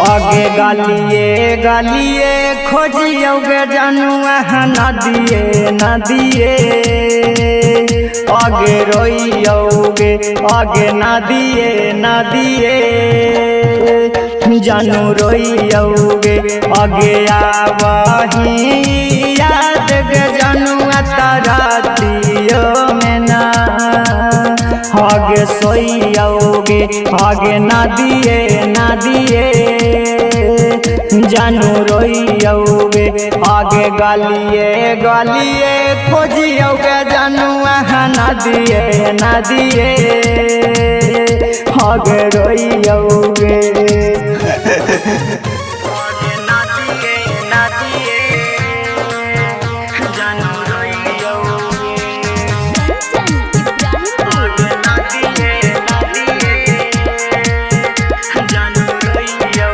आगे गालिए गालिए खोजियोगे जानुआ ना दिए आगे रोइयोगे आगे ना दिए जानू रोइयोगे आगे आवाही याद गे जानुआ तारा दियो में ना आगे सोइयोगे आगे ना दिए जानू रोइयोगे आगे गालिए गालिए खोजियोगे जानू ना दिए आगे रोइयोगे।